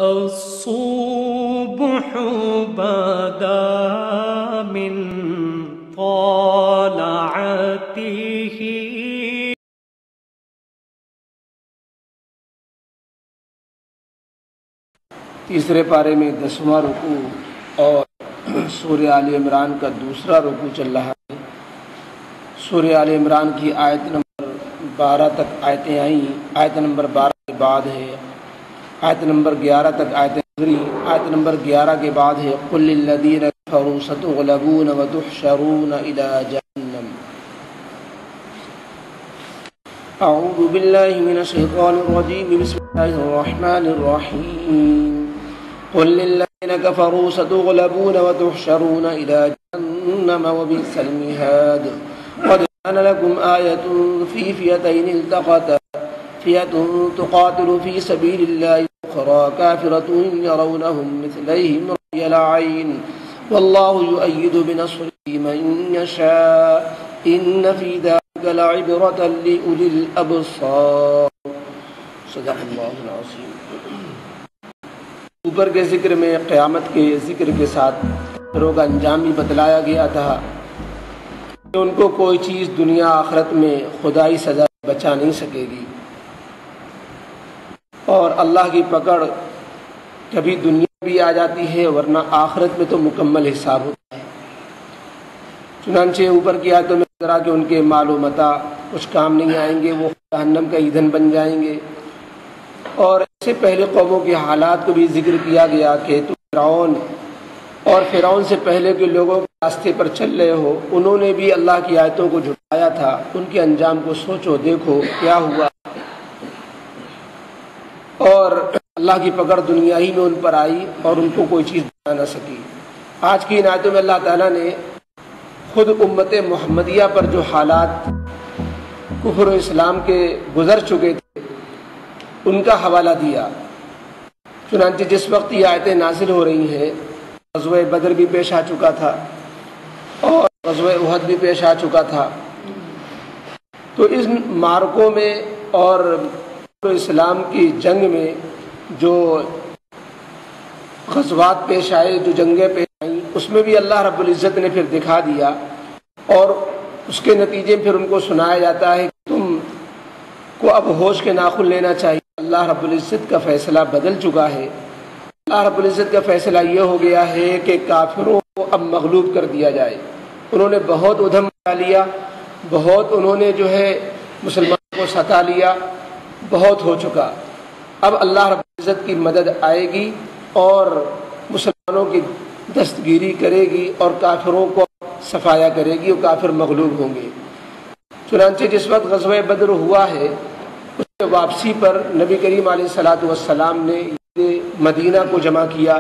الصبح بدا من طلعته. تیسرے پارے میں 10واں رکوع اور سورہ آل عمران کا دوسرا رکوع چل رہا ہے۔ سورہ آل عمران کی آیت نمبر 12 تک آیتیں آئیں، آیت نمبر 12 کے بعد ہے آیت نمبر 11 تک آیتیں گزری۔ آیت نمبر 11 کے بعد ہے قل للذین کفروا ستغلبون وتحشرون الی جہنم۔ اعوذ باللہ من الشیطان الرجیم، بسم اللہ الرحمن الرحیم۔ قل للذین کفروا ستغلبون وتحشرون الی جہنم وبئس المہاد۔ قد كان لكم آية في فئتين التقتا فئة تقاتل في سبيل الله أخرى كافرة يرونهم مثليهم رأي العين والله يؤيد بنصره من يشاء إن في ذلك لعبرة لأولي الأبصار۔ صدق اللہ العظیم۔ اوپر کے ذکر میں قیامت کے ذکر کے ساتھ کافروں کا انجام بھی بتلایا گیا تھا کہ ان کو کوئی چیز دنیا آخرت میں خدائی سزا بچا نہیں سکے گی، اور اللہ کی پکڑ کبھی دنیا بھی آ جاتی ہے ورنہ آخرت میں تو مکمل حساب ہوتا ہے۔ چنانچہ اوپر کی آیتوں میں ذرا کہ ان کے مال و متاع کچھ کام نہیں آئیں گے، وہ جہنم کا ایندھن بن جائیں گے۔ اور اس سے پہلے قوموں کے حالات کو بھی ذکر کیا گیا کہ تو فرعون اور فرعون سے پہلے کے لوگوں کے راستے پر چل رہے ہو، انہوں نے بھی اللہ کی آیتوں کو جھٹلایا تھا، ان کے انجام کو سوچو دیکھو کیا ہوا، اور اللہ کی پکڑ دنیا ہی میں ان پر آئی اور ان کو کوئی چیز بتا نہ سکی۔ آج کی ان آیتوں میں اللہ تعالیٰ نے خود امت محمدیہ پر جو حالات کفر و اسلام کے گزر چکے تھے ان کا حوالہ دیا۔ چنانچہ جس وقت یہ آیتیں نازل ہو رہی ہیں غزوہ بدر بھی پیش آ چکا تھا اور غزوہ احد بھی پیش آ چکا تھا، تو اس معرکوں میں اور اسلام کی جنگ میں جو غزوات پیش آئے، جو جنگیں پیش آئیں، اس میں بھی اللہ رب العزت نے پھر دکھا دیا، اور اس کے نتیجے میں پھر ان کو سنایا جاتا ہے کہ تم کو اب ہوش کے ناخن لینا چاہیے، اللہ رب العزت کا فیصلہ بدل چکا ہے۔ اللہ رب العزت کا فیصلہ یہ ہو گیا ہے کہ کافروں کو اب مغلوب کر دیا جائے۔ انہوں نے بہت ادھم مچا لیا، بہت انہوں نے جو ہے مسلمانوں کو ستا لیا، بہت ہو چکا۔ اب اللہ رب العزت کی مدد آئے گی اور مسلمانوں کی دستگیری کرے گی اور کافروں کو صفایا کرے گی اور کافر مغلوب ہوں گے۔ چنانچہ جس وقت غزوہ بدر ہوا ہے اس سے واپسی پر نبی کریم علیہ الصلوۃ والسلام نے مدینہ کو جمع کیا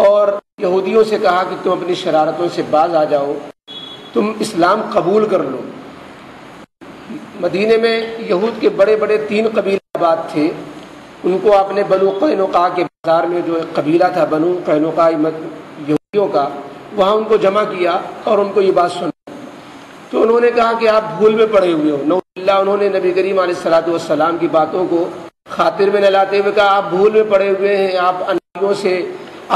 اور یہودیوں سے کہا کہ تم اپنی شرارتوں سے باز آ جاؤ، تم اسلام قبول کر لو۔ مدینے میں یہود کے بڑے بڑے 3 قبیلے آباد تھے، ان کو آپ نے بنو قینقاع کے بازار میں جو ایک قبیلہ تھا بنو قینقاع یہودیوں کا، وہاں ان کو جمع کیا اور ان کو یہ بات سنی، تو انہوں نے کہا کہ آپ بھول میں پڑے ہوئے ہو۔ نعوذ باللہ، انہوں نے نبی کریم علیہ الصلوۃ والسلام کی باتوں کو خاطر میں نہ لاتے ہوئے کہا آپ بھول میں پڑے ہوئے ہیں، آپ انبیوں سے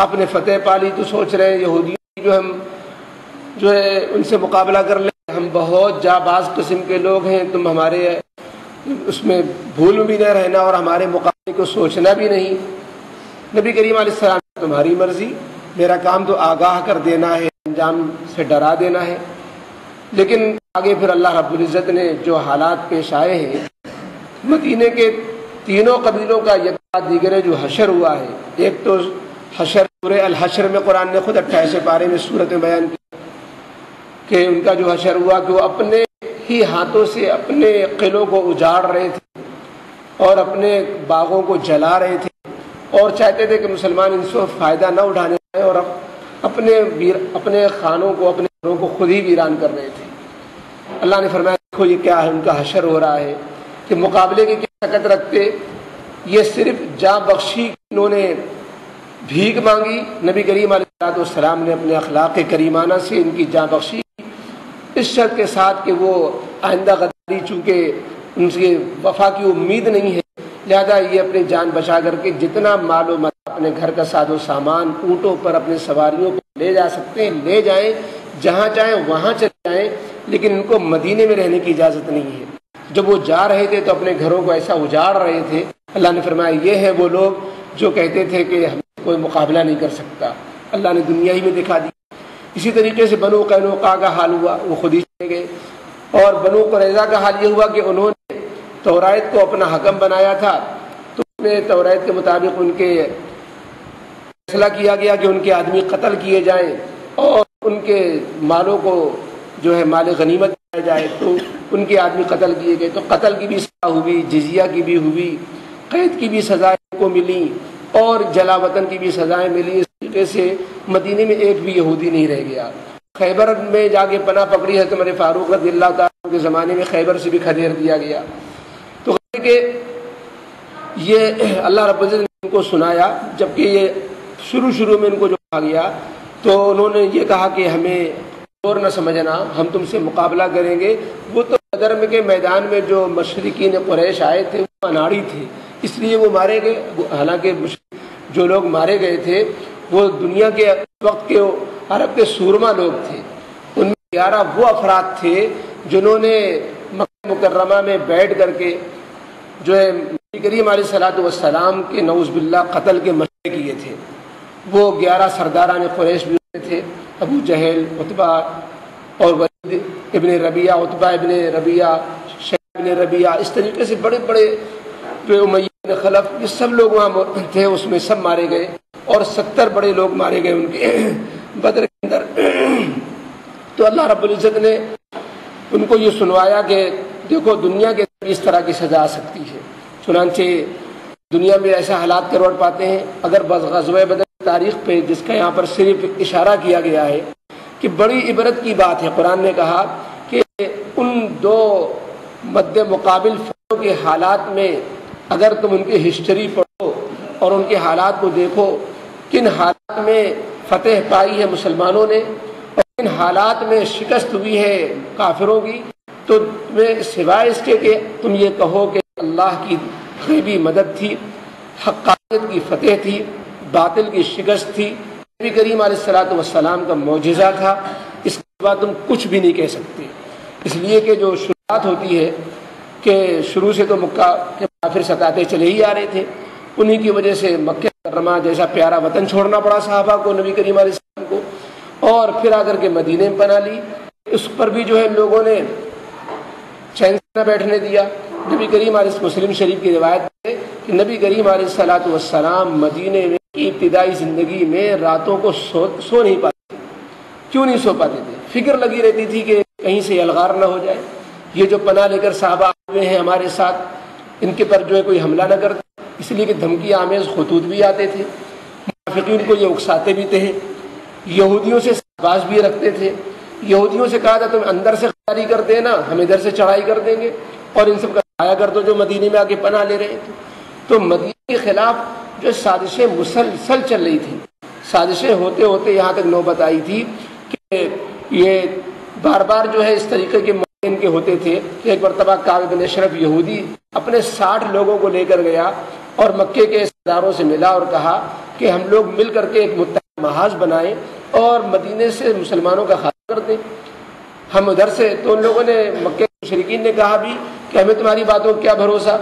آپ نے فتح پا لی تو سوچ رہے ہیں یہودیوں جو ہم جو ہے ان سے مقابلہ کر لیں، ہم بہت جاباز قسم کے لوگ ہیں، تم ہمارے اس میں بھول میں بھی نہ رہنا اور ہمارے مقابلے کو سوچنا بھی نہیں۔ نبی کریم علیہ السلام تمہاری مرضی، میرا کام تو آگاہ کر دینا ہے، انجام سے ڈرا دینا ہے۔ لیکن آگے پھر اللہ رب العزت نے جو حالات پیش آئے ہیں، مدینے کے 3 قبیلوں کا یک بعد دیگرے جو حشر ہوا ہے، ایک تو حشر سورہ الحشر میں قرآن نے خود 28 پارے میں صورت میں بیان کی کہ ان کا جو حشر ہوا کہ وہ اپنے ہی ہاتھوں سے اپنے قلعوں کو اجاڑ رہے تھے اور اپنے باغوں کو جلا رہے تھے اور چاہتے تھے کہ مسلمان ان سے فائدہ نہ اٹھانے پائیں، اور اپنے خانوں کو اپنے گھروں کو خود ہی ویران کر رہے تھے۔ اللہ نے فرمایا دیکھو یہ کیا ہے، ان کا حشر ہو رہا ہے کہ مقابلے کی کیا طاقت رکھتے، یہ صرف جاں بخشی انہوں نے بھیک مانگی، نبی کریم علیہ السلام نے اپنے اخلاق کریمانہ سے ان کی جاں بخشی اس شرط کے ساتھ کہ وہ آئندہ غداری، چونکہ ان سے وفا کی امید نہیں ہے، لہذا یہ اپنی جان بچا کر کے جتنا مال و متا اپنے گھر کا ساز و سامان اونٹوں پر اپنے سواریوں پر لے جا سکتے ہیں لے جائیں، جہاں چاہیں وہاں چلے جائیں، لیکن ان کو مدینے میں رہنے کی اجازت نہیں ہے۔ جب وہ جا رہے تھے تو اپنے گھروں کو ایسا اجاڑ رہے تھے، اللہ نے فرمایا یہ ہیں وہ لوگ جو کہتے تھے کہ ہم کوئی مقابلہ نہیں کر سکتا، اللہ نے دنیا ہی میں دکھا دی۔ اسی طریقے سے بنو قینوقاع کا حال ہوا، وہ خود ہی چلے گئے، اور بنو قریظہ کا حال یہ ہوا کہ انہوں نے توریت کو اپنا حکم بنایا تھا، تو اس میں توریت کے مطابق ان کے فیصلہ کیا گیا کہ ان کے آدمی قتل کیے جائیں اور ان کے مالوں کو جو ہے مال غنیمت دیا جائے، تو ان کے آدمی قتل کیے گئے۔ تو قتل کی بھی سزا ہوئی، جزیہ کی بھی ہوئی، قید کی بھی سزائیں کو ملی اور جلا وطن کی بھی سزائیں ملی۔ اس طریقے سے مدینے میں ایک بھی یہودی نہیں رہ گیا۔ خیبر میں جا کے پناہ پکڑی حضرت عمر فاروق رضی اللہ تعالیٰ کے زمانے میں خیبر سے بھی کھدیر دیا گیا۔ تو کہ یہ اللہ رب العزت نے ان کو سنایا، جبکہ یہ شروع میں ان کو جو کہا گیا تو انہوں نے یہ کہا کہ ہمیں اور نہ سمجھنا، ہم تم سے مقابلہ کریں گے۔ وہ تو بدر کے میدان میں جو مشرکین قریش آئے تھے وہ اناڑی تھے، اس لیے وہ مارے گئے۔ حالانکہ جو لوگ مارے گئے تھے وہ دنیا کے وقت کے عرب کے سورما لوگ تھے، ان میں 11 وہ افراد تھے جنہوں نے مکہ مکرمہ میں بیٹھ کر کے جو ہے نبی کریم علیہ الصلوۃ والسلام کے نعوذ باللہ قتل کے مشورے کیے تھے۔ وہ 11 سرداران قریش بھی تھے، ابو جہل، عتبہ اور ولید ابن ربیعہ، عتبہ ابن ربیعہ، شیبہ ابن ربیعہ، اس طریقے سے بڑے بڑے جو امیہ بن خلف، یہ سب لوگ وہاں تھے، اس میں سب مارے گئے اور 70 بڑے لوگ مارے گئے ان کے بدر کے اندر۔ تو اللہ رب العزت نے ان کو یہ سنوایا کہ دیکھو دنیا کے اس طرح کی سزا آ سکتی ہے۔ چنانچہ دنیا میں ایسا حالات کروڑ پاتے ہیں۔ اگر بس غزوہ بدر کی تاریخ پہ جس کا یہاں پر صرف اشارہ کیا گیا ہے کہ بڑی عبرت کی بات ہے، قرآن نے کہا کہ ان دو مد مقابل فوجوں کے حالات میں اگر تم ان کی ہسٹری پڑھو اور ان کے حالات کو دیکھو، کن حالات میں فتح پائی ہے مسلمانوں نے اور کن حالات میں شکست ہوئی ہے کافروں کی، تو تمہیں سوائے اس کے کہ تم یہ کہو کہ اللہ کی غیبی مدد تھی، حقانیت کی فتح تھی، باطل کی شکست تھی، نبی کریم علیہ الصلوۃ والسلام کا معجزہ تھا، اس کے بعد تم کچھ بھی نہیں کہہ سکتے۔ اس لیے کہ جو شروعات ہوتی ہے کہ شروع سے تو مکہ کے کافر ستاتے چلے ہی آ رہے تھے، انہی کی وجہ سے مکہ مکرمہ جیسا پیارا وطن چھوڑنا پڑا صحابہ کو، نبی کریم علیہ السلام کو، اور پھر آ کر کے مدینے میں پناہ لی۔ اس پر بھی جو ہے لوگوں نے چین سے نہ بیٹھنے دیا۔ نبی کریم علیہ مسلم شریف کی روایت ہے کہ نبی کریم علیہ الصلوۃ والسلام مدینے میں ابتدائی زندگی میں راتوں کو سو نہیں پاتے۔ کیوں نہیں سو پاتے تھے؟ فکر لگی رہتی تھی کہ کہیں سے الغار نہ ہو جائے، یہ جو پناہ لے کر صحابہ ہوئے ہیں ہمارے ساتھ، ان کے پر جو ہے کوئی حملہ نہ کرتے، اس لیے کہ دھمکی آمیز خطوط بھی آتے تھے، منافقین کو یہ اکساتے بھی تھے، یہودیوں سے باز بھی رکھتے تھے۔ یہودیوں سے کہا تھا تم اندر سے خریداری کر دینا، ہم ادھر سے چڑھائی کر دیں گے، اور ان سب کا آیا کر دو جو مدینے میں آ کے پناہ لے رہے تھے۔ تو مدینے کے خلاف جو سازشیں مسلسل چل رہی تھیں، سازشیں ہوتے ہوتے یہاں تک نوبت آئی تھی کہ یہ بار بار جو ہے اس طریقے کے ان کے ہوتے تھے کہ ایک مرتبہ کعب بن اشرف یہودی اپنے 60 لوگوں کو لے کر گیا اور مکے کے سرداروں سے ملا اور کہا کہ ہم لوگ مل کر کے ایک متحد محاذ بنائیں اور مدینے سے مسلمانوں کا خاتمہ کر دیں، ہم ادھر سے۔ تو ان لوگوں نے مکے کے مشرکین نے کہا بھی کہ ہمیں تمہاری باتوں کا کیا بھروسہ،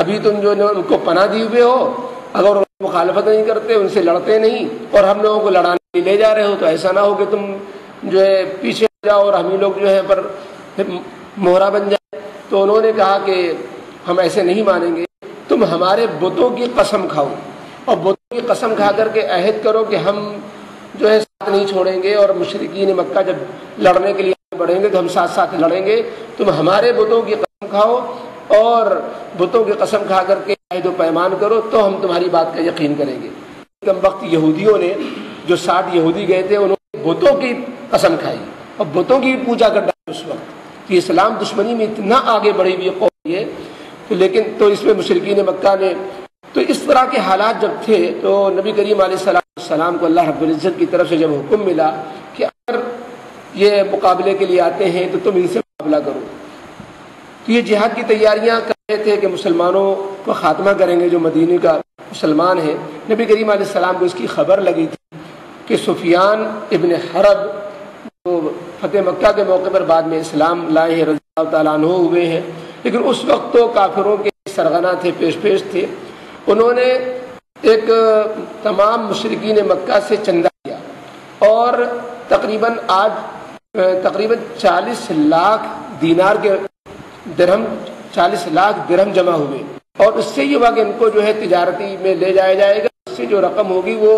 ابھی تم جو ان کو پناہ دیے ہوئے ہو، اگر وہ مخالفت نہیں کرتے، ان سے لڑتے نہیں اور ہم لوگوں کو لڑانے لے جا رہے ہو، تو ایسا نہ ہو کہ تم جو ہے پیچھے جاؤ اور ہم ہی لوگ جو ہے پر مہرا بن جائے۔ تو انہوں نے کہا کہ ہم ایسے نہیں مانیں گے، تم ہمارے بتوں کی قسم کھاؤ اور بتوں کی قسم کھا کر کے عہد کرو کہ ہم جو ہے ساتھ نہیں چھوڑیں گے، اور مشرکین مکہ جب لڑنے کے لیے بڑھیں گے تو ہم ساتھ ساتھ لڑیں گے، تم ہمارے بتوں کی قسم کھاؤ اور بتوں کی قسم کھا کر کے عہد و پیمان کرو تو ہم تمہاری بات کا یقین کریں گے۔ کم وقت یہودیوں نے جو 60 یہودی گئے تھے انہوں نے بتوں کی قسم کھائی اور بتوں کی پوجا کر ڈالی اس وقت کہ اسلام دشمنی میں اتنا آگے بڑھی ہوئی قوم ہے، لیکن تو اس میں مشرکین مکہ نے تو اس طرح کے حالات جب تھے تو نبی کریم علیہ السلام کو اللہ رب العزت کی طرف سے جب حکم ملا کہ اگر یہ مقابلے کے لیے آتے ہیں تو تم ان سے مقابلہ کرو، تو یہ جہاد کی تیاریاں کر رہے تھے کہ مسلمانوں کو خاتمہ کریں گے جو مدینے کا مسلمان ہیں، نبی کریم علیہ السلام کو اس کی خبر لگی تھی کہ سفیان ابن حرب جو فتح مکہ کے موقع پر بعد میں اسلام لائے ہیں، رضی اللہ تعالیٰ عنہ ہوئے ہیں، لیکن اس وقت تو کافروں کے سرغنہ تھے، پیش تھے. انہوں نے ایک تمام مشرکین مکہ سے چندہ کیا اور تقریباً 40 لاکھ دینار کے درہم 40 لاکھ درہم جمع ہوئے، اور اس سے یہ ہوا کہ ان کو جو ہے تجارتی میں لے جایا جائے گا. اس سے جو رقم ہوگی وہ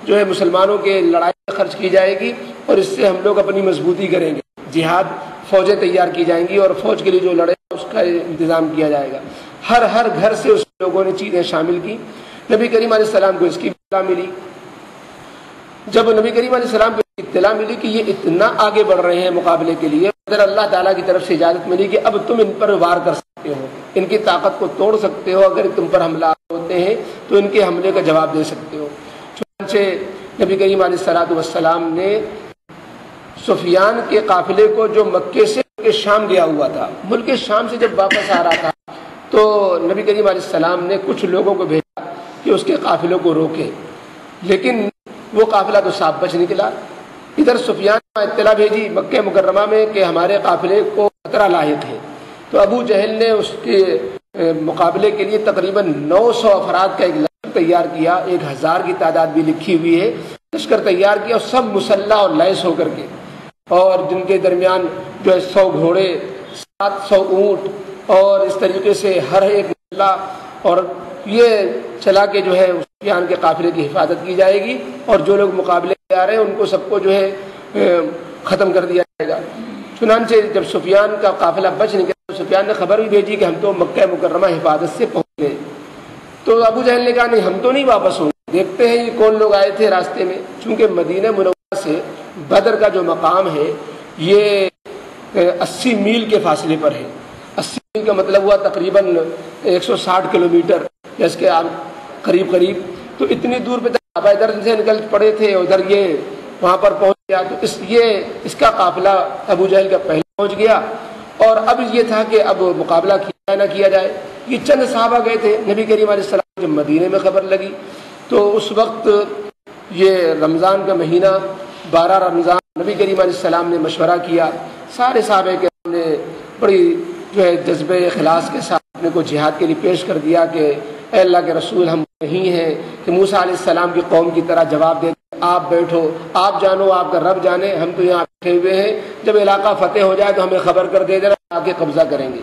جو ہے مسلمانوں کے لڑائی میں خرچ کی جائے گی، اور اس سے ہم لوگ اپنی مضبوطی کریں گے. جہاد فوجیں تیار کی جائیں گی اور فوج کے لیے جو لڑے اس کا انتظام کیا جائے گا. ہر گھر سے اس لوگوں نے چیزیں شامل کی. نبی کریم علیہ السلام کو اس کی اطلاع ملی. جب نبی کریم علیہ السلام کو اطلاع ملی کہ یہ اتنا آگے بڑھ رہے ہیں مقابلے کے لیے، پھر اللہ تعالیٰ کی طرف سے اجازت ملی کہ اب تم ان پر وار کر سکتے ہو، ان کی طاقت کو توڑ سکتے ہو. اگر تم پر حملہ ہوتے ہیں تو ان کے حملے کا جواب دے سکتے ہو. چنانچہ نبی کریم علیہ السلام نے سفیان کے قافلے کو جو مکے سے شام گیا ہوا تھا، ملک شام سے جب واپس آ رہا تھا تو نبی کریم علیہ السلام نے کچھ لوگوں کو بھیجا کہ اس کے قافلوں کو روکے، لیکن وہ قافلہ تو صاف بچ نکلا. ادھر سفیان نے اطلاع بھیجی مکہ مکرمہ میں کہ ہمارے قافلے کو خطرہ لاحق ہے، تو ابو جہل نے اس کے مقابلے کے لیے تقریباً 900 افراد کا ایک لشکر تیار کیا. 1000 کی تعداد بھی لکھی ہوئی ہے. لشکر تیار کیا اور سب مسلح اور لیس ہو کر کے، اور جن کے درمیان جو ہے 100 گھوڑے، 700 اونٹ، اور اس طریقے سے ہر ایک مسلح، اور یہ چلا کے جو ہے سفیان کے قافلے کی حفاظت کی جائے گی، اور جو لوگ مقابلے میں آ رہے ہیں ان کو سب کو جو ہے ختم کر دیا جائے گا. چنانچہ جب سفیان کا قافلہ بچ نکلا تو سفیان نے خبر بھی بھیجی کہ ہم تو مکہ مکرمہ حفاظت سے پہنچ گئے. تو ابو جہل نے کہا نہیں، ہم تو نہیں واپس ہوں گے، دیکھتے ہیں یہ کون لوگ آئے تھے راستے میں. چونکہ مدینہ منورہ سے بدر کا جو مقام ہے یہ 80 میل کے فاصلے پر ہے. 80 میل کا مطلب ہوا تقریباً 160 کلومیٹر، اس کے قریب. تو اتنی دور پہ صحابہ ادھر سے نکل پڑے تھے، ادھر یہ وہاں پر پہنچ گیا. تو اس کا قافلہ ابو جہل کا پہلے پہنچ گیا، اور اب یہ تھا کہ اب مقابلہ کیا نہ کیا جائے. یہ چند صحابہ گئے تھے. نبی کریم علیہ السلام جب مدینے میں خبر لگی تو اس وقت یہ رمضان کا مہینہ 12 رمضان، نبی کریم علیہ السلام نے مشورہ کیا. سارے صحابہ کے نے بڑی جو ہے جذبہ اخلاص کے ساتھ اپنے کو جہاد کے لیے پیش کر دیا کہ اے اللہ کے رسول، ہم نہیں ہیں کہ موسیٰ علیہ السلام کی قوم کی طرح جواب دیں آپ بیٹھو، آپ جانو، آپ کا رب جانے، ہم تو یہاں بیٹھے ہوئے ہیں، جب علاقہ فتح ہو جائے تو ہمیں خبر کر دے دینا، آ کے قبضہ کریں گے.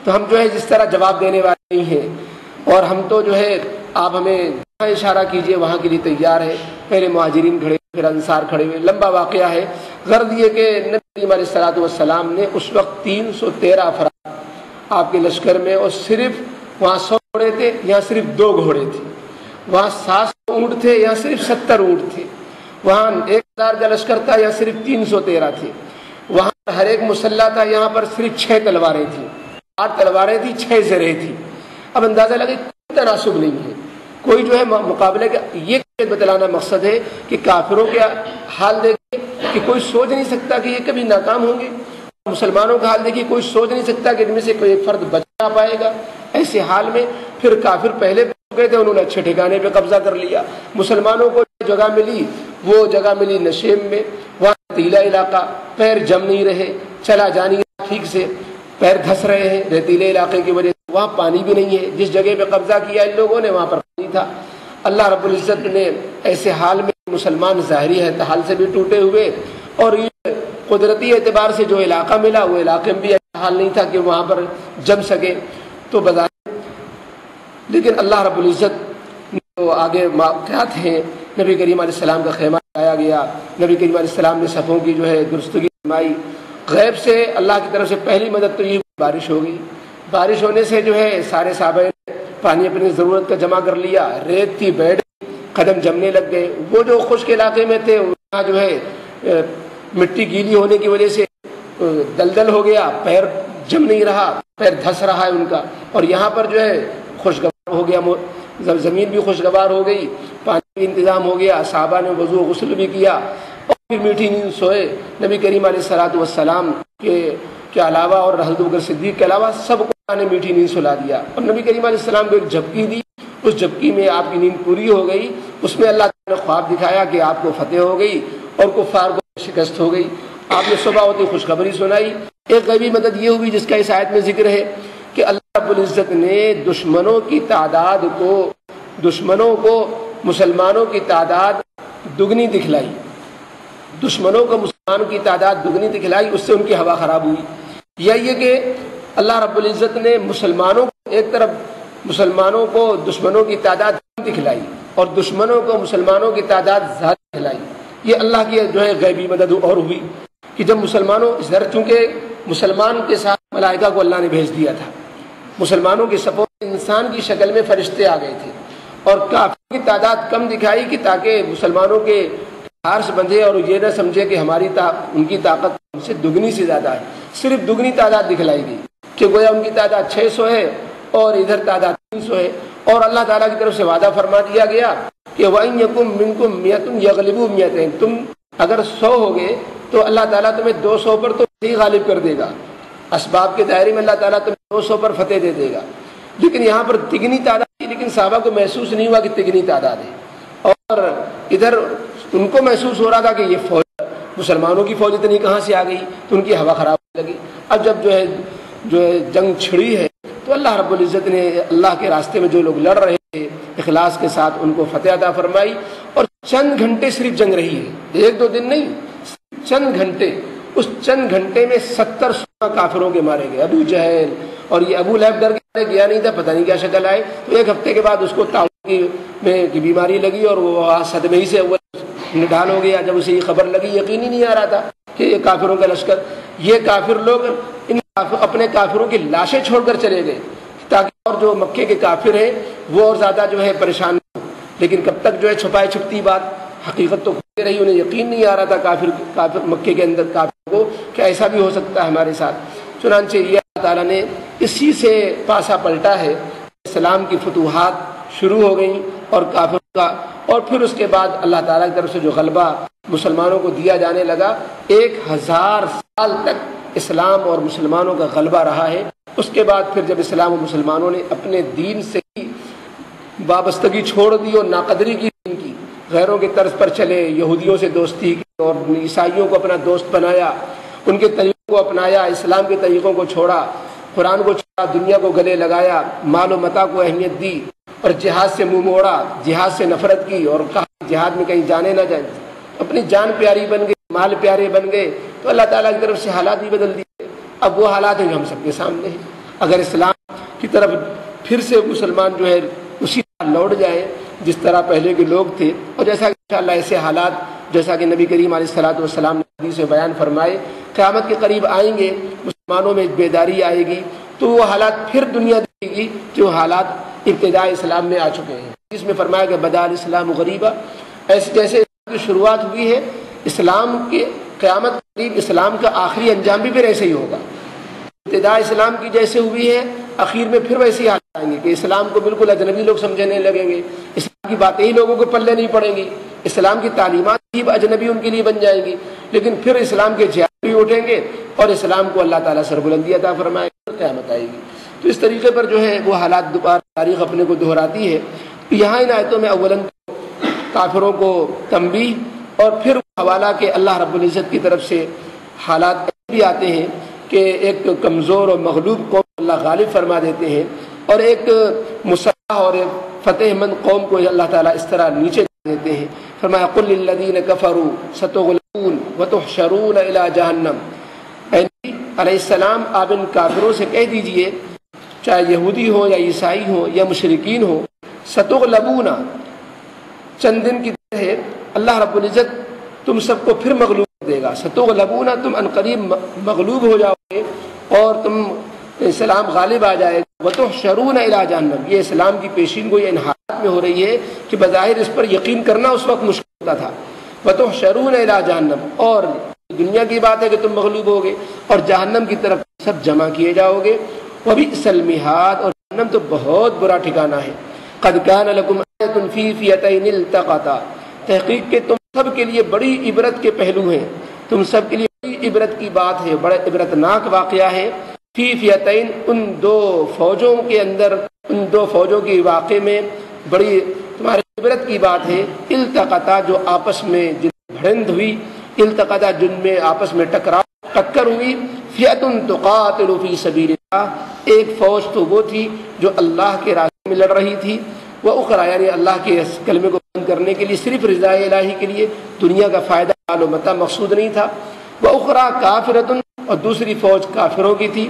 تو ہم جو ہے جس طرح جواب دینے والے نہیں ہیں، اور ہم تو جو ہے آپ ہمیں جہاں اشارہ کیجئے وہاں کے لیے تیار ہے. پہلے مہاجرین کھڑے، پھر انصار کھڑے ہوئے. لمبا واقعہ ہے. غرض یہ کہ نبی کریم علیہ السلام نے اس وقت 313 افراد آپ کے لشکر میں، اور صرف وہاں 100 گھوڑے تھے، یہاں صرف 2 گھوڑے تھے. وہاں 700 اونٹ تھے، یہاں صرف 70 اونٹ تھے. وہاں 1000 کا لشکر تھا، یہاں صرف 313 تھے. وہاں ہر ایک مسلح تھا، یہاں پر صرف 6 تلواریں تھیں. 8 تلواریں تھیں، 6 زرہیں تھیں. اب اندازہ لگے کوئی تناسب نہیں ہے، کوئی جو ہے مقابلے کا. یہ بتلانا مقصد ہے کہ کافروں کے حال دیکھیں کہ کوئی سوچ نہیں سکتا کہ یہ کبھی ناکام ہوں گے. مسلمانوں کا حال دیکھیے، کوئی سوچ نہیں سکتا کہ ان میں سے کوئی ایک فرد بچ نہ پائے گا. ایسے حال میں پھر کافر پہلے گئے تھے، انہوں نے اچھے ٹھکانے پہ قبضہ کر لیا. مسلمانوں کو جگہ ملی، وہ جگہ ملی نشیب میں، وہاں ریتیلا علاقہ، پیر جم نہیں رہے، چلا جا نہیں رہا ٹھیک سے، پیر دھس رہے ہیں ریتیلے علاقے کی وجہ سے. وہاں پانی بھی نہیں ہے. جس جگہ پہ قبضہ کیا ان لوگوں نے وہاں پر پانی تھا. اللہ رب العزت نے ایسے حال میں مسلمان ظاہری حال سے بھی ٹوٹے ہوئے، اور یہ قدرتی اعتبار سے جو علاقہ ملا وہ علاقے میں بھی ایسا حال نہیں تھا کہ وہاں پر جم سکے. تو بظاہر لیکن اللہ رب العزت جو آگے واقعات ہیں، نبی کریم علیہ السلام کا خیمہ لایا گیا، نبی کریم علیہ السلام نے صفوں کی جو ہے درستگی فرمائی. غیب سے اللہ کی طرف سے پہلی مدد تو یہ بارش ہو گئی. بارش ہونے سے جو ہے سارے صحابہ نے پانی اپنی ضرورت کا جمع کر لیا. ریت تھی، بیٹھ قدم جمنے لگ گئے. وہ جو خشک علاقے میں تھے وہاں جو ہے مٹی گیلی ہونے کی وجہ سے دلدل ہو گیا، پیر جم نہیں رہا، پیر دھس رہا ہے ان کا. اور یہاں پر جو ہے خوشگوار ہو گیا، زمین بھی خوشگوار ہو گئی، پانی بھی انتظام ہو گیا. صحابہ نے وضو غسل بھی کیا اور پھر میٹھی نیند سوئے. نبی کریم علیہ السلام کے علاوہ اور حضرت ابوبکر صدیق کے علاوہ سب کو اللہ نے میٹھی نیند سلا دیا اور نبی کریم علیہ السلام کو ایک جھپکی دی، اس جھپکی میں آپ کی نیند پوری ہو گئی، اس میں اللہ تعالیٰ نے خواب دکھایا کہ آپ کو فتح ہو گئی اور کفار کو شکست ہو گئی، آپ نے صبح ہوتی خوشخبری سنائی۔ ایک غیبی مدد یہ ہوئی جس کا اس آیت میں ذکر ہے کہ اللہ رب العزت نے دشمنوں کی تعداد کو، دشمنوں کو مسلمانوں کی تعداد دگنی دکھلائی، دشمنوں کو مسلمانوں کی تعداد دگنی دکھلائی، اس سے ان کی ہوا خراب ہوئی۔ یا یہ کہ اللہ رب العزت نے مسلمانوں کو ایک طرف مسلمانوں کو دشمنوں کی تعداد کم دکھلائی اور دشمنوں کو مسلمانوں کی تعداد زیادہ دکھلائی، یہ اللہ کی جو ہے غیبی مدد اور ہوئی کہ جب مسلمانوں ادھر، چونکہ مسلمان کے ساتھ ملائکہ کو اللہ نے بھیج دیا تھا، مسلمانوں کے سپورٹ انسان کی شکل میں فرشتے آ گئے تھے اور کافروں کی تعداد کم دکھائی کہ تاکہ مسلمانوں کے ہار سے بندھے اور یہ نہ سمجھے کہ ان کی طاقت ان سے دگنی سے زیادہ ہے، صرف دگنی تعداد دکھلائی گئی کہ گویا ان کی تعداد 600 ہے اور ادھر تعداد 300 ہے، اور اللہ تعالیٰ کی طرف سے وعدہ فرما دیا گیا کہ وَإِن يَكُن مِّنكُم مِّئَةٌ يَغْلِبُوا مِّئَتَيْنِ، تم اگر 100 ہوگے تو اللہ تعالیٰ تمہیں 200 پر تو ہی غالب کر دے گا، اسباب کے دائرے میں اللہ تعالیٰ تمہیں 200 پر فتح دے دے گا۔ لیکن یہاں پر تگنی تعداد تھی، لیکن صحابہ کو محسوس نہیں ہوا کہ تگنی تعداد ہے، اور ادھر ان کو محسوس ہو رہا تھا کہ یہ فوج، مسلمانوں کی فوج اتنی کہاں سے آ گئی، تو ان کی ہوا خراب ہونے لگی۔ اب جب جو ہے جنگ چھڑی ہے تو اللہ رب العزت نے اللہ کے راستے میں جو لوگ لڑ رہے تھے اخلاص کے ساتھ ان کو فتح عطا فرمائی، اور چند گھنٹے صرف جنگ رہی ہے، 1-2 دن نہیں، چند گھنٹے، اس چند گھنٹے میں 70 کافروں کے مارے گئے۔ ابو جہل اور یہ ابو لہب ڈر کے گیا نہیں تھا، پتہ نہیں کیا شکل آئے، تو 1 ہفتے کے بعد اس کو تعاون کی بیماری لگی اور وہ صدمے ہی سے نڈھال ہو گیا۔ جب اسے یہ خبر لگی یقین ہی نہیں آ رہا تھا کہ یہ کافروں کا لشکر، یہ کافر لوگ اپنے کافروں کی لاشیں چھوڑ کر چلے گئے تاکہ اور جو مکے کے کافر ہیں وہ اور زیادہ جو ہے پریشان ہو، لیکن کب تک جو ہے چھپائے چھپتی بات، حقیقت تو کھلتی رہی، انہیں یقین نہیں آ رہا تھا کافر مکے کے اندر کافر کو کہ ایسا بھی ہو سکتا ہے ہمارے ساتھ۔ چنانچہ یہ اللہ تعالیٰ نے اسی سے پاسا پلٹا ہے، اسلام کی فتوحات شروع ہو گئیں اور کافروں کا، اور پھر اس کے بعد اللہ تعالیٰ کی طرف سے جو غلبہ مسلمانوں کو دیا جانے لگا، 1000 سال تک اسلام اور مسلمانوں کا غلبہ رہا ہے۔ اس کے بعد پھر جب اسلام و مسلمانوں نے اپنے دین سے وابستگی چھوڑ دی اور ناقدری کی، دین کی غیروں کے طرز پر چلے، یہودیوں سے دوستی کی اور عیسائیوں کو اپنا دوست بنایا، ان کے طریقوں کو اپنایا، اسلام کے طریقوں کو چھوڑا، قرآن کو چھوڑا، دنیا کو گلے لگایا، مال و متاع کو اہمیت دی اور جہاد سے منہ موڑا، جہاد سے نفرت کی اور کہا جہاد میں کہیں جانے نہ جائیں، اپنی جان پیاری بن گئے، مال پیارے بن گئے، تو اللہ تعالیٰ کی طرف سے حالات بھی بدل دیے۔ اب وہ حالات ہیں جو ہم سب کے سامنے ہیں۔ اگر اسلام کی طرف پھر سے مسلمان جو ہے اسی طرح لوٹ جائے جس طرح پہلے کے لوگ تھے، اور جیسا کہ انشاءاللہ ایسے حالات جیسا کہ نبی کریم علیہ الصلوۃ والسلام نے حدیث میں بیان فرمائے قیامت کے قریب آئیں گے، مسلمانوں میں بیداری آئے گی، تو وہ حالات پھر دنیا دے گی جو حالات ابتداء اسلام میں آ چکے ہیں۔ اس میں فرمایا کہ بدا الاسلام غریبا، ایسے جیسے کی شروعات ہوئی ہے اسلام کے، قیامت قریب اسلام کا آخری انجام بھی پھر ایسے ہی ہوگا، ابتداء اسلام کی جیسے ہوئی ہے آخر میں پھر ویسے ہی حالات آئیں گے کہ اسلام کو بالکل اجنبی لوگ سمجھنے لگیں گے، اسلام کی باتیں ہی لوگوں کو پلے نہیں پڑیں گی، اسلام کی تعلیمات ہی اجنبی ان کے لیے بن جائیں گی، لیکن پھر اسلام کے جہاد بھی اٹھیں گے اور اسلام کو اللہ تعالیٰ سربلندی عطا فرمائے گا، قیامت آئے گی۔ تو اس طریقے پر جو ہے وہ حالات دوبارہ تاریخ اپنے کو دہراتی ہے۔ یہاں ان آیتوں میں اولاً کافروں کو تنبیہ اور پھر حوالہ کہ اللہ رب العزت کی طرف سے حالات بھی آتے ہیں کہ ایک کمزور اور مغلوب قوم اللہ غالب فرما دیتے ہیں، اور ایک مسلح اور ایک فتح مند قوم کو اللہ تعالیٰ اس طرح نیچے دیتے ہیں۔ فرمایا قل للذین کفروا ستغلبون وتحشرون الی جہنم، اے نبی علیہ السلام آپ ان کافروں سے کہہ دیجئے، چاہے یہودی ہو یا عیسائی ہو یا مشرکین ہو، ستغلبون چند دن کی دیر ہے، اللہ رب العزت تم سب کو پھر مغلوب کر دے گا، ستغلبون تم عنقریب مغلوب ہو جاؤ گے اور تم اسلام غالب آ جائے گا، وتحشرون الی جہنم، یہ اسلام کی پیشین گوئی ان حالات میں ہو رہی ہے کہ بظاہر اس پر یقین کرنا اس وقت مشکل ہوتا تھا، وتحشرون الی جہنم، اور دنیا کی بات ہے کہ تم مغلوب ہوگے اور جہنم کی طرف سب جمع کیے جاؤ گے، وبئس المہاد، اور جہنم تو بہت برا ٹھکانہ ہے، قد کان لکم آیۃ فی فئتین التقطا، تحقیق کہ تم سب کے لیے بڑی عبرت کے پہلو ہیں، تم سب کے لیے بڑی عبرت کی بات ہے، بڑا عبرتناک واقعہ ہے فی فیتین، ان دو فوجوں کے اندر، ان دو فوجوں کے واقعے میں بڑی تمہارے عبرت کی بات ہے، التقطا جو آپس میں جن بھڑند ہوئی، التقطا جن میں آپس میں ٹکر ہوئی، فیتن تقاتل فی سبیل اللہ، ایک فوج تو وہ تھی جو اللہ کے راستے میں لڑ رہی تھی، وہ اخرى یعنی اللہ کے کلمے کو بلند کرنے کے لیے، صرف رضا الہی کے لیے، دنیا کا فائدہ مال و متاع مقصود نہیں تھا، وہ اخرى کافرۃ، اور دوسری فوج کافروں کی تھی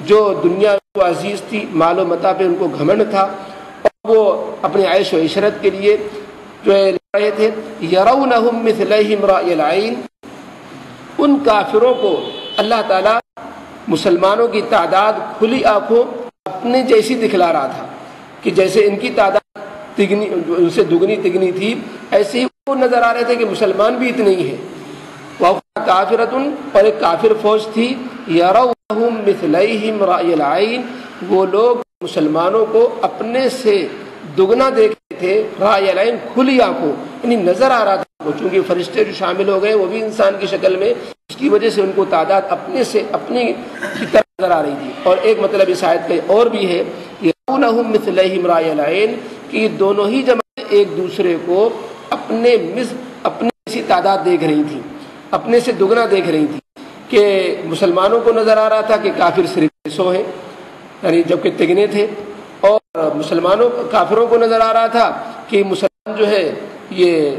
جو دنیا کو عزیز تھی، مال و متاع پہ ان کو گھمنڈ تھا، اور وہ اپنے عیش و عشرت کے لیے جو ہے لڑ رہے تھے۔ یرونہم مثلہم رأی العین، ان کافروں کو اللہ تعالیٰ مسلمانوں کی تعداد کھلی آنکھوں اپنے جیسی دکھلا رہا تھا، کہ جیسے ان کی تعداد تگنی ان سے دگنی تگنی تھی، ایسے ہی وہ نظر آ رہے تھے کہ مسلمان بھی اتنے ہی ہیں۔ وَأُخْرَىٰ کافرۃ، اور ایک کافر فوج تھی، یرونہم مثلہم رأی العین، وہ لوگ مسلمانوں کو اپنے سے دگنا دیکھ رہے تھے، رأی العین کھلی آنکھوں، یعنی نظر آ رہا تھا، چونکہ فرشتے جو شامل ہو گئے وہ بھی انسان کی شکل میں، اس کی وجہ سے ان کو تعداد اپنے سے اپنی کی طرح نظر آ رہی تھی۔ اور ایک مطلب اس آیت کا اور بھی ہے، یرونہم مثلہم رأی العین، کہ یہ دونوں ہی جماعتیں ایک دوسرے کو اپنے اسی تعداد دیکھ رہی تھیں، اپنے سے دگنا دیکھ رہی تھی، کہ مسلمانوں کو نظر آ رہا تھا کہ کافر صرف 600 ہیں، یعنی جبکہ تگنے تھے، اور کافروں کو نظر آ رہا تھا کہ مسلمان جو ہے یہ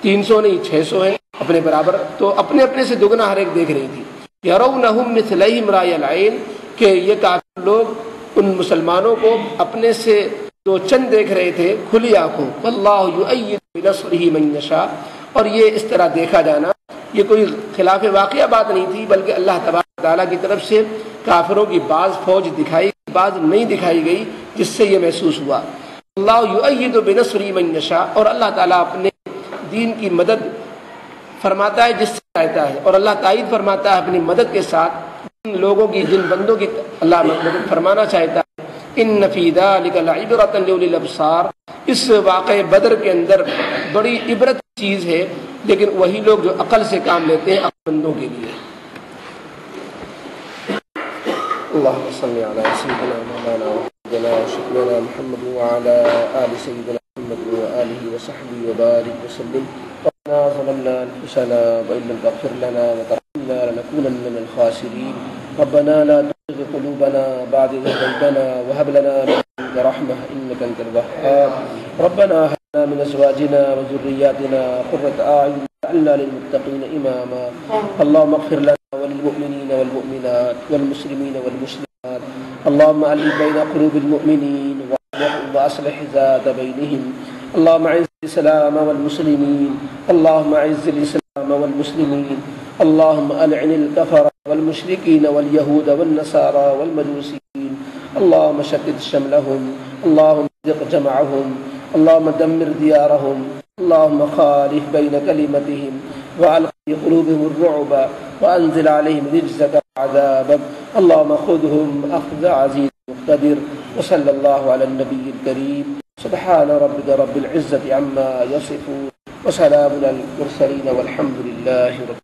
300 نہیں 600 ہیں اپنے برابر، تو اپنے اپنے سے دگنا ہر ایک دیکھ رہی تھی۔ یرونہم مثلہم رأی العین، کہ یہ کافر لوگ ان مسلمانوں کو اپنے سے دو چند دیکھ رہے تھے کھلی آنکھوں، واللہ یؤید بنصرہ من یشاء، اور یہ اس طرح دیکھا جانا یہ کوئی خلاف واقعہ بات نہیں تھی، بلکہ اللہ تبارک تعالیٰ کی طرف سے کافروں کی بعض فوج دکھائی، بعض نہیں دکھائی گئی، جس سے یہ محسوس ہوا۔ اللہ یؤید بنصرہ من یشاء، اور اللہ تعالیٰ اپنے دین کی مدد فرماتا ہے جس سے چاہتا ہے، اور اللہ تائید فرماتا ہے اپنی مدد کے ساتھ جن لوگوں کی، جن بندوں کی اللہ مدد فرمانا چاہتا ہے۔ ان فی ذلک لعبرۃ لاولی الابصار، اس واقعہ بدر کے اندر بڑی عبرت چیز ہے، لیکن وہی لوگ جو عقل سے کام لیتے ہیں، عقل مندوں کے لیے۔ اللهم صل على سيدنا مولانا وسيدنا وشفيعنا محمد وعلى آل سيدنا محمد وآله وصحبه وبارك وسلم۔ ربنا ظلمنا أنفسنا وإن لم تغفر لنا وترحمنا لنكونن من الخاسرين۔ ربنا لا تزغ قلوبنا بعد إذ هديتنا وهب لنا من لدنك رحمة إنك أنت الوهاب۔ ربنا هب لنا من أزواجنا وذرياتنا قرة أعين واجعلنا للمتقين إماما۔ اللهم اغفر لنا وللمؤمنين والمؤمنات والمسلمين والمسلمات، اللهم ألف بين قلوب المؤمنين وأصلح ذات بينهم، اللهم أعز الإسلام والمسلمين، اللهم أعز الإسلام والمسلمين، اللهم ألعن الكفر والمشركين واليهود والنصارى والمجوسيين، اللهم شتت شملهم، اللهم ضيق جمعهم، اللهم دمر ديارهم، اللهم خالف بين كلمتهم وألق في قلوبهم الرعب وأنزل عليهم رجزك وعذابك، اللهم خذهم أخذ عزيز مقتدر، وصلى الله على النبي الكريم، سبحان ربك رب العزة عما يصفون، وسلام على المرسلين والحمد لله رب